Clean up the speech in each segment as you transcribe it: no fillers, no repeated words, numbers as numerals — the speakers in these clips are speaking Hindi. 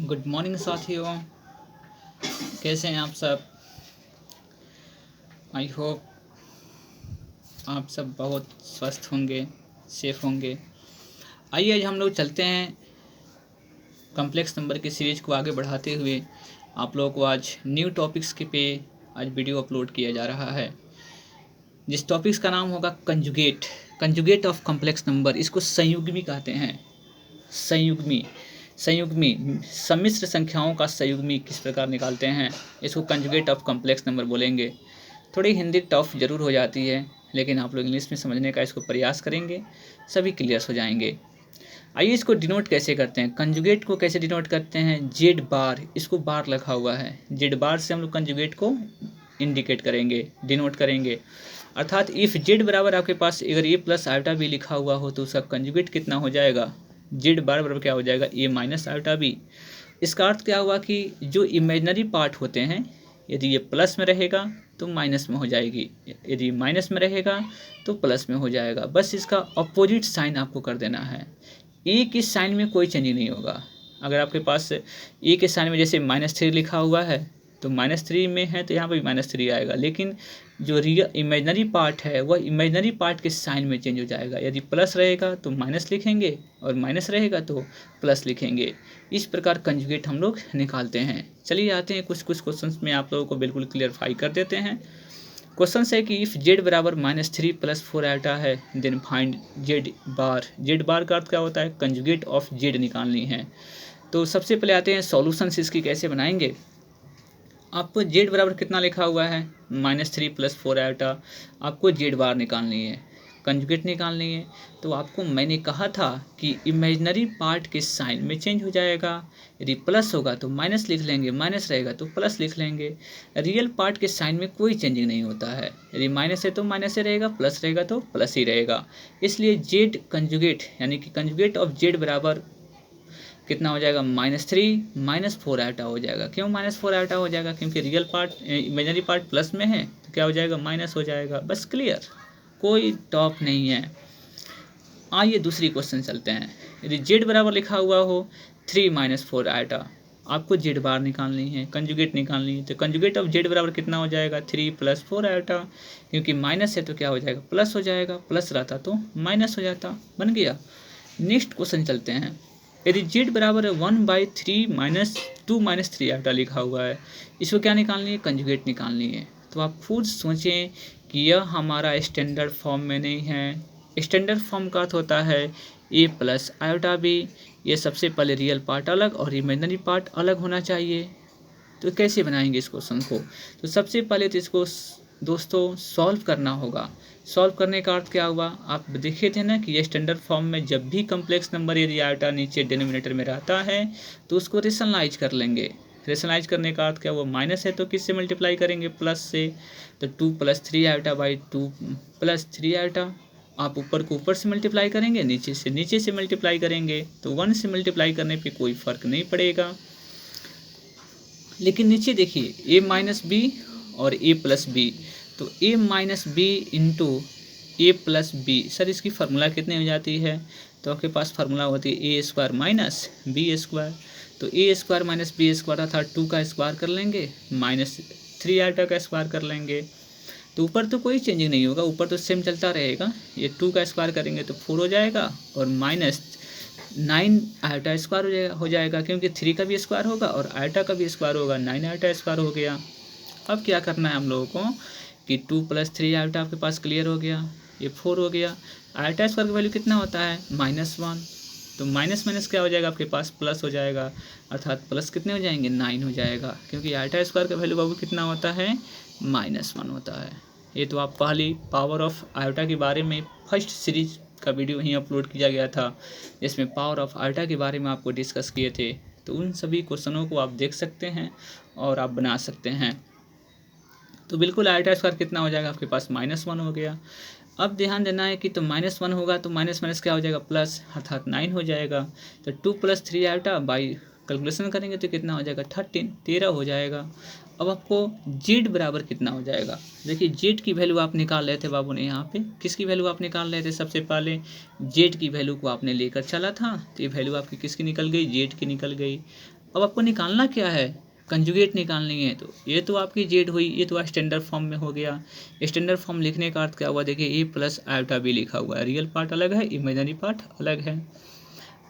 गुड मॉर्निंग साथियों, कैसे हैं आप सब। आई होप आप सब बहुत स्वस्थ होंगे, सेफ होंगे। आइए आज हम लोग चलते हैं कॉम्प्लेक्स नंबर की सीरीज़ को आगे बढ़ाते हुए। आप लोगों को आज न्यू टॉपिक्स के पे आज वीडियो अपलोड किया जा रहा है, जिस टॉपिक्स का नाम होगा कंजुगेट ऑफ कॉम्प्लेक्स नंबर। इसको संयुग्मी कहते हैं। संयुग्मी संयुग्मी सम्मिश्र संख्याओं का संयुग्मी किस प्रकार निकालते हैं, इसको कंजुगेट ऑफ कॉम्प्लेक्स नंबर बोलेंगे। थोड़ी हिंदी टफ जरूर हो जाती है, लेकिन आप लोग इंग्लिश में समझने का इसको प्रयास करेंगे, सभी क्लियर हो जाएंगे। आइए इसको डिनोट कैसे करते हैं, कंजुगेट को कैसे डिनोट करते हैं। जेड बार, इसको बार लिखा हुआ है, जेड बार से हम लोग कंजुगेट को इंडिकेट करेंगे, डिनोट करेंगे। अर्थात इफ़ जेड बराबर आपके पास अगर ए प्लस आयोटा बी लिखा हुआ हो तो उसका कंजुगेट कितना हो जाएगा, जेड बार बराबर क्या हो जाएगा, ए माइनस आयोटा बी। इसका अर्थ क्या हुआ कि जो इमेजनरी पार्ट होते हैं, यदि ये प्लस में रहेगा तो माइनस में हो जाएगी, यदि माइनस में रहेगा तो प्लस में हो जाएगा। बस इसका अपोजिट साइन आपको कर देना है। ए के साइन में कोई चेंज नहीं होगा। अगर आपके पास ए के साइन में जैसे -3 लिखा हुआ है तो -3 में है तो यहाँ पर भी -3 आएगा, लेकिन जो रियल इमेजनरी पार्ट है वह इमेजनरी पार्ट के साइन में चेंज हो जाएगा। यदि प्लस रहेगा तो माइनस लिखेंगे और माइनस रहेगा तो प्लस लिखेंगे। इस प्रकार कंजुगेट हम लोग निकालते हैं। चलिए आते हैं कुछ क्वेश्चंस में आप लोगों को बिल्कुल क्लियरफाई कर देते हैं। क्वेश्चन है कि इफ़ जेड बराबर -3 + 4 आयोटा है देन फाइंड जेड बार। जेड बार का अर्थ क्या होता है, कंजुगेट ऑफ जेड निकालनी है। तो सबसे पहले आते हैं सॉल्यूशंस इसकी कैसे बनाएंगे। आपको जेड बराबर कितना लिखा हुआ है, -3 + 4 आयोटा। आपको जेड बार निकालनी है, कंजुगेट निकालनी है। तो आपको मैंने कहा था कि इमेजनरी पार्ट के साइन में चेंज हो जाएगा। यदि प्लस होगा तो माइनस लिख लेंगे, माइनस रहेगा तो प्लस लिख लेंगे। रियल पार्ट के साइन में कोई चेंजिंग नहीं होता है। यदि माइनस है तो माइनस ही रहेगा, प्लस रहेगा तो प्लस ही रहेगा। इसलिए जेड कंजुगेट यानी कि कंजुगेट ऑफ जेड बराबर कितना हो जाएगा, -3 - 4 आयोटा हो जाएगा। क्यों -4 आयोटा हो जाएगा, क्योंकि real part imaginary part plus में है तो क्या हो जाएगा, माइनस हो जाएगा। बस क्लियर, कोई टॉप नहीं है। आइए दूसरी क्वेश्चन चलते हैं। यदि जेड बराबर लिखा हुआ हो 3 - 4 आयोटा, आपको जेड बार निकालनी है, कंजुगेट निकालनी है। तो कंजुगेट ऑफ जेड बराबर कितना हो जाएगा, 3 + 4 आयोटा। क्योंकि माइनस है तो क्या हो जाएगा, प्लस हो जाएगा, प्लस रहता तो माइनस हो जाता। बन गया। नेक्स्ट क्वेश्चन चलते हैं। यदि जेड बराबर है 1/3 - 2 - 3 आयोटा लिखा हुआ है, इसको क्या निकालनी है, कंजुगेट निकालनी है। तो आप खुद सोचें कि यह हमारा स्टैंडर्ड फॉर्म में नहीं है। स्टैंडर्ड फॉर्म का अर्थ होता है ए प्लस आयोटा बी। ये सबसे पहले रियल पार्ट अलग और इमेजनरी पार्ट अलग होना चाहिए। तो कैसे बनाएंगे इस क्वेश्चन को, तो सबसे पहले तो इसको दोस्तों सॉल्व करना होगा। सॉल्व करने का अर्थ क्या हुआ, आप देखे थे ना कि ये स्टैंडर्ड फॉर्म में जब भी कम्प्लेक्स नंबर यदि आयोटा नीचे डिनोमिनेटर में रहता है तो उसको रेशनलाइज कर लेंगे। रेशनलाइज करने का अर्थ क्या, वो माइनस है तो किससे मल्टीप्लाई करेंगे, प्लस से। तो 2 + 3 आयोटा बाई 2 + 3 आयोटा। आप ऊपर को ऊपर से मल्टीप्लाई करेंगे, नीचे से मल्टीप्लाई करेंगे। तो 1 से मल्टीप्लाई करने पे कोई फ़र्क नहीं पड़ेगा। लेकिन नीचे देखिए a - b और a+b, तो a-b इंटू a+b। सर इसकी फार्मूला कितनी हो जाती है, तो आपके पास फार्मूला होती है a² - b²। तो a² - b² अर्थात 2 का स्क्वायर कर लेंगे, -3 आयोटा का स्क्वायर कर लेंगे। तो ऊपर तो कोई चेंजिंग नहीं होगा, ऊपर तो सेम चलता रहेगा। ये 2 का स्क्वायर करेंगे तो 4 हो जाएगा और -9 आयोटा स्क्वायर हो जाएगा, क्योंकि 3 का भी स्क्वायर होगा और आयोटा का भी स्क्वायर होगा, 9 आयोटा स्क्वायर हो गया। अब क्या करना है हम लोगों को कि 2 + 3 आयोटा आपके पास क्लियर हो गया, ये 4 हो गया। आयोटा स्क्वायर का वैल्यू कितना होता है, -1। तो माइनस माइनस क्या हो जाएगा आपके पास, प्लस हो जाएगा। अर्थात प्लस कितने हो जाएंगे, 9 हो जाएगा, क्योंकि आयोटा स्क्वायर का वैल्यू बाबू कितना होता है, -1 होता है। ये तो आप पहली पावर ऑफ आयोटा के बारे में फर्स्ट सीरीज का वीडियो ही अपलोड किया गया था, जिसमें पावर ऑफ आयोटा के बारे में आपको डिस्कस किए थे। तो उन सभी क्वेश्चनों को आप देख सकते हैं और आप बना सकते हैं। तो बिल्कुल आयोटा स्क्वायर कितना हो जाएगा आपके पास, -1 हो गया। अब ध्यान देना है कि तो -1 होगा तो माइनस माइनस क्या हो जाएगा, प्लस, अर्थात 9 हो जाएगा। तो 2 + 3 आयोटा बाई कैलकुलेशन करेंगे तो कितना हो जाएगा, 13 हो जाएगा। अब आपको जेड बराबर कितना हो जाएगा, देखिए जेड की वैल्यू आप निकाल रहे थे बाबू ने, यहाँ पे किसकी वैल्यू आप निकाल रहे थे, सबसे पहले जेड की वैल्यू को आपने लेकर चला था। तो ये वैल्यू आपकी किसकी निकल गई, जेड की निकल गई। अब आपको निकालना क्या है, कंजुगेट निकालनी है। तो ये तो आपकी जेड हुई, ये तो स्टैंडर्ड फॉर्म में हो गया। स्टैंडर्ड फॉर्म लिखने का अर्थ क्या हुआ, देखिए ए प्लस आयोटा बी लिखा हुआ है, रियल पार्ट अलग है, इमेजिनरी पार्ट अलग है।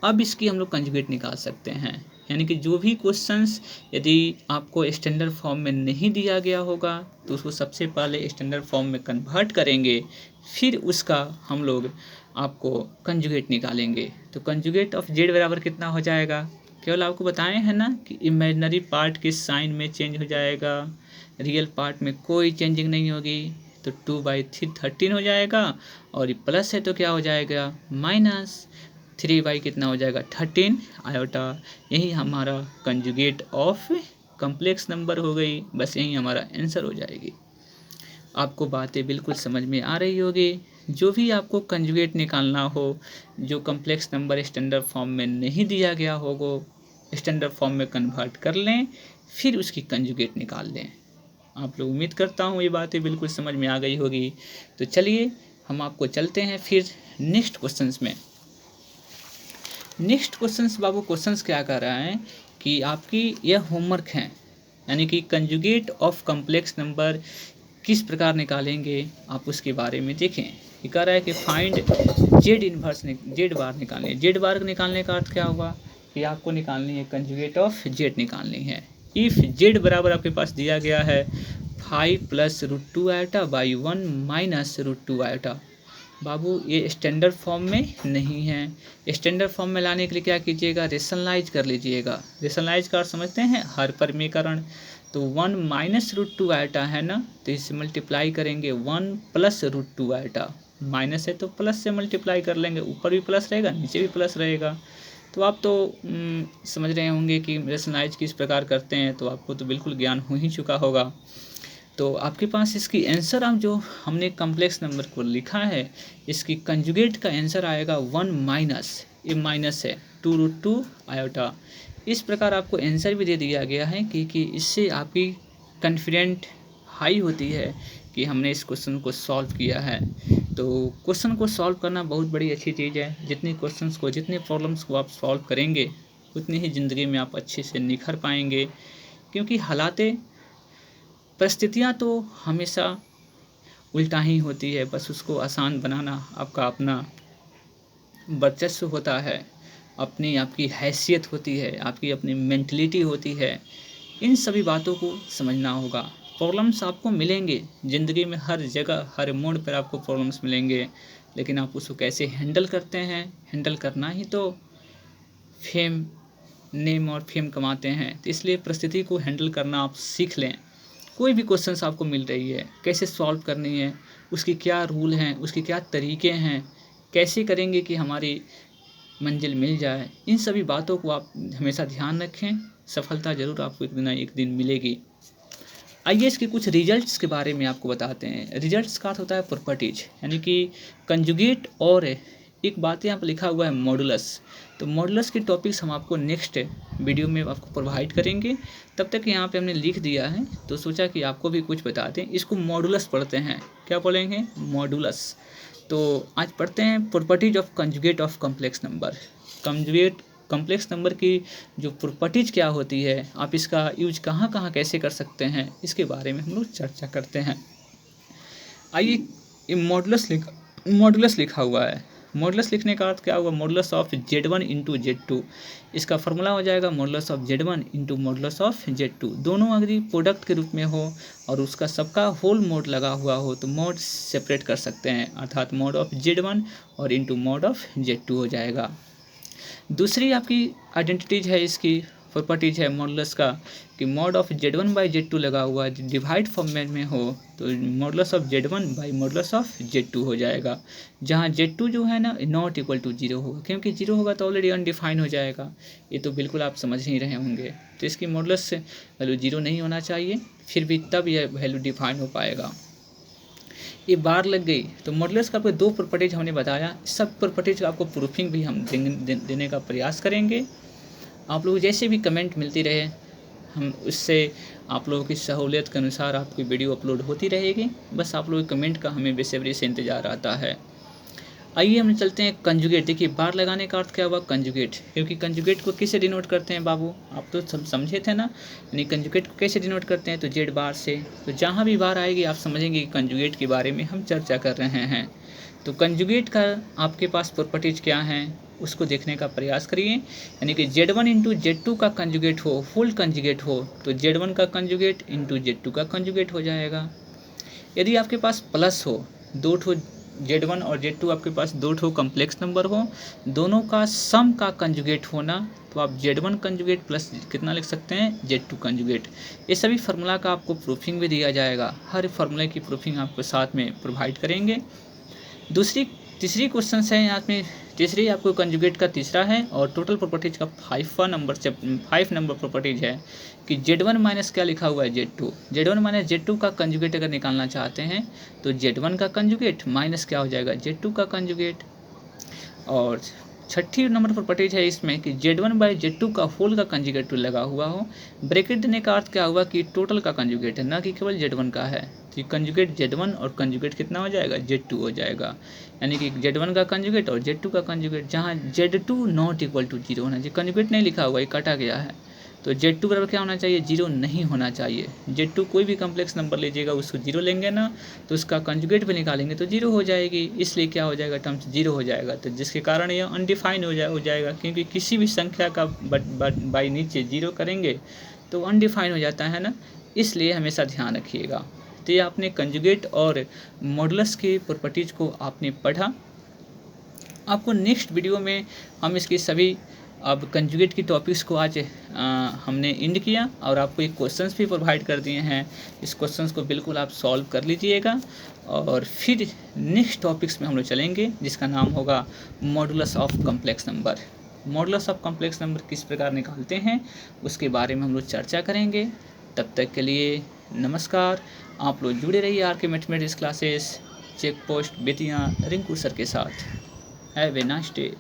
अब इसकी हम लोग कंजुगेट निकाल सकते हैं, यानी कि जो भी क्वेश्चंस यदि आपको स्टैंडर्ड फॉर्म में नहीं दिया गया होगा तो उसको सबसे पहले स्टैंडर्ड फॉर्म में कन्वर्ट करेंगे, फिर उसका हम लोग आपको कंजुगेट निकालेंगे। तो कंजुगेट ऑफ जेड बराबर कितना हो जाएगा, केवल आपको बताए हैं ना कि इमेजिनरी पार्ट के साइन में चेंज हो जाएगा, रियल पार्ट में कोई चेंजिंग नहीं होगी। तो 2/3 हो जाएगा, और ये प्लस है तो क्या हो जाएगा माइनस 3 कितना हो जाएगा 13 आयोटा। यही हमारा कंजुगेट ऑफ कॉम्प्लेक्स नंबर हो गई, बस यही हमारा आंसर हो जाएगी। आपको बातें बिल्कुल समझ में आ रही होगी। जो भी आपको कंजुगेट निकालना हो, जो कॉम्प्लेक्स नंबर स्टैंडर्ड फॉर्म में नहीं दिया गया होगा, स्टैंडर्ड फॉर्म में कन्वर्ट कर लें, फिर उसकी कंजुगेट निकाल लें। आप लोग उम्मीद करता हूँ ये बातें बिल्कुल समझ में आ गई होगी। तो चलिए हम आपको चलते हैं फिर नेक्स्ट क्वेश्चंस में। नेक्स्ट क्वेश्चंस बाबू, क्वेश्चंस क्या कर रहा है कि आपकी यह होमवर्क है, यानी कि कंजुगेट ऑफ कॉम्प्लेक्स नंबर किस प्रकार निकालेंगे आप उसके बारे में देखें। ये कह रहा है कि फाइंड जेड इन्वर्स जेड बार निकालनी। जेड बार निकालने का अर्थ क्या हुआ कि आपको निकालनी है कंजुगेट ऑफ जेड निकालनी है। इफ़ जेड बराबर आपके पास दिया गया है 5 + √2 आयोटा बाई 1 - √2 आयोटा। बाबू ये स्टैंडर्ड फॉर्म में नहीं है। स्टैंडर्ड फॉर्म में लाने के लिए क्या कीजिएगा, रेशनलाइज कर लीजिएगा। रेशनलाइज का समझते हैं, हर परमीकरण। तो 1 - √2 आयोटा है ना, तो इससे मल्टीप्लाई करेंगे 1 + √2 आयोटा। माइनस है तो प्लस से मल्टीप्लाई कर लेंगे, ऊपर भी प्लस रहेगा नीचे भी प्लस रहेगा। तो आप तो समझ रहे होंगे कि रेशनलाइज किस प्रकार करते हैं, तो आपको तो बिल्कुल ज्ञान हो ही चुका होगा। तो आपके पास इसकी आंसर आप जो हमने कॉम्प्लेक्स नंबर को लिखा है, इसकी कंजुगेट का आंसर आएगा 1 माइनस, ये माइनस है 2√2 आयोटा। इस प्रकार आपको आंसर भी दे दिया गया है कि इससे आपकी कॉन्फिडेंट हाई होती है कि हमने इस क्वेश्चन को सॉल्व किया है। तो क्वेश्चन को सॉल्व करना बहुत बड़ी अच्छी चीज़ है। जितनी क्वेश्चंस को, जितने प्रॉब्लम्स को आप सॉल्व करेंगे, उतनी ही ज़िंदगी में आप अच्छे से निखर पाएंगे। क्योंकि हालातें, परिस्थितियाँ तो हमेशा उल्टा ही होती है, बस उसको आसान बनाना आपका अपना वर्चस्व होता है, अपनी आपकी हैसियत होती है, आपकी अपनी मेंटलिटी होती है। इन सभी बातों को समझना होगा। प्रॉब्लम्स आपको मिलेंगे ज़िंदगी में, हर जगह हर मोड़ पर आपको प्रॉब्लम्स मिलेंगे, लेकिन आप उसको कैसे हैंडल करते हैं, हैंडल करना ही तो फेम, नेम और फेम कमाते हैं। तो इसलिए परिस्थिति को हैंडल करना आप सीख लें। कोई भी क्वेश्चंस आपको मिल रही है, कैसे सॉल्व करनी है, उसकी क्या रूल हैं, उसके क्या तरीके हैं, कैसे करेंगे कि हमारी मंजिल मिल जाए, इन सभी बातों को आप हमेशा ध्यान रखें। सफलता ज़रूर आपको एक ना एक दिन मिलेगी। आइए इसके कुछ रिजल्ट्स के बारे में आपको बताते हैं। रिजल्ट्स का होता है प्रॉपर्टीज, यानी कि कंजुगेट, और एक बात यहाँ पर लिखा हुआ है मॉडुलस। तो मॉडुलस के टॉपिक्स हम आपको नेक्स्ट वीडियो में आपको प्रोवाइड करेंगे। तब तक यहाँ पे हमने लिख दिया है, तो सोचा कि आपको भी कुछ बता दें। इसको मॉडुलस पढ़ते हैं, क्या बोलेंगे, मॉडुलस। तो आज पढ़ते हैं properties of conjugate of complex number. Conjugate complex number की जो प्रॉपर्टीज क्या होती है, आप इसका यूज कहाँ कहाँ कैसे कर सकते हैं, इसके बारे में हम लोग चर्चा करते हैं। आइए, मॉडुलस लिखा हुआ है। मॉडुलस लिखने का अर्थ क्या होगा, मॉडुलस ऑफ Z1 × Z2। इसका फॉर्मूला हो जाएगा modulus of Z1 × modulus of Z2। दोनों अगर प्रोडक्ट के रूप में हो और उसका सबका होल मोड लगा हुआ हो तो मोड सेपरेट कर सकते हैं, अर्थात मोड ऑफ Z1 और इंटू मोड ऑफ Z2 हो जाएगा। दूसरी आपकी आइडेंटिटीज है, इसकी प्रॉपर्टीज है मॉडुलस का, कि मॉड ऑफ Z1/Z2 लगा हुआ है, डिवाइड फॉर्मेट में हो तो मॉडुलस ऑफ Z1/मॉडुलस ऑफ Z2 हो जाएगा, जहाँ Z2 जो है ना नॉट इक्वल टू 0 होगा, क्योंकि 0 होगा तो ऑलरेडी अनडिफाइन हो जाएगा। ये तो बिल्कुल आप समझ ही रहे होंगे। तो इसकी मॉडुलस से वैल्यू 0 नहीं होना चाहिए, फिर भी तब यह वैल्यू डिफाइन हो पाएगा। ये बार लग गई। तो मॉडुलस का आपको 2 प्रॉपर्टीज हमने बताया, सब प्रॉपर्टीज का आपको प्रूफिंग भी हम देने का प्रयास करेंगे। आप लोग जैसे भी कमेंट मिलती रहे, हम उससे आप लोगों की सहूलियत के अनुसार आपकी वीडियो अपलोड होती रहेगी। बस आप लोगों के कमेंट का हमें बेसब्री से इंतज़ार आता है। आइए हम चलते हैं कंजुगेट। देखिए बार लगाने का अर्थ क्या हुआ, कंजुगेट, क्योंकि कंजुगेट को किससे डिनोट करते हैं बाबू, आप तो सब समझे थे ना, यानी कंजुगेट को कैसे डिनोट करते हैं, तो जेड बार से। तो जहाँ भी बार आएगी आप समझेंगे कि कंजुगेट के बारे में हम चर्चा कर रहे हैं। तो कंजुगेट का आपके पास प्रॉपर्टीज क्या हैं उसको देखने का प्रयास करिए, यानी कि Z1 इंटू Z2 का कंजुगेट हो, फुल कंजुगेट हो, तो Z1 का कंजुगेट इंटू Z2 का कंजुगेट हो जाएगा। यदि आपके पास प्लस हो, दो ठो Z1 और Z2 आपके पास दो ठो कम्प्लेक्स नंबर हो, दोनों का सम का कंजुगेट होना, तो आप Z1 कंजुगेट प्लस कितना लिख सकते हैं, Z2 कंजुगेट। ये सभी फार्मूला का आपको प्रूफिंग भी दिया जाएगा, हर फार्मूले की प्रूफिंग आपको साथ में प्रोवाइड करेंगे। तीसरी क्वेश्चन है यहाँ में, तीसरी आपको कंजुगेट का तीसरा है और टोटल प्रॉपर्टीज का 5 नंबर प्रॉपर्टीज है कि Z1 माइनस क्या लिखा हुआ है, Z1 माइनस Z2 का कंजुगेट अगर निकालना चाहते हैं तो Z1 का कंजुगेट माइनस क्या हो जाएगा, Z2 का कंजुगेट। और छठी नंबर प्रॉपर्टीज है इसमें कि Z1 बाई Z2 का होल का कंजुगेट लगा हुआ हो। ब्रैकेट देने का अर्थ क्या हुआ कि टोटल का कंजुगेट है, ना कि केवल Z1 का है। तो कंजुगेट Z1 और कंजुगेट कितना हो जाएगा, Z2 हो जाएगा, यानी कि Z1 का कंजुगेट और Z2 का कंजुगेट, जहाँ Z2 नॉट इक्वल टू 0 होना चाहिए, कंजुगेट नहीं लिखा हुआ, ये काटा गया है, तो Z2 बराबर क्या होना चाहिए, 0 नहीं होना चाहिए। Z2 कोई भी कम्प्लेक्स नंबर लीजिएगा उसको 0 लेंगे ना, तो उसका कंजुगेट भी निकालेंगे तो 0 हो जाएगी, इसलिए क्या हो जाएगा, टर्म्स 0 हो जाएगा। तो जिसके कारण यह अनडिफाइन हो जाएगा, क्योंकि किसी भी संख्या का बाई नीचे 0 करेंगे तो अनडिफाइन हो जाता है ना, इसलिए हमेशा ध्यान रखिएगा। तो ये आपने कंजुगेट और मॉडुलस की प्रॉपर्टीज़ को आपने पढ़ा। आपको नेक्स्ट वीडियो में हम इसकी सभी अब कंजुगेट की टॉपिक्स को आज हमने इंड किया और आपको एक क्वेश्चंस भी प्रोवाइड कर दिए हैं। इस क्वेश्चंस को बिल्कुल आप सॉल्व कर लीजिएगा और फिर नेक्स्ट टॉपिक्स में हम लोग चलेंगे जिसका नाम होगा modulus of complex number. Modulus of complex number किस प्रकार निकालते हैं उसके बारे में हम लोग चर्चा करेंगे। तब तक के लिए नमस्कार। आप लोग जुड़े रहिए R K mathematics classes check post Bettiah Rinku sir के साथ। Have a nice day.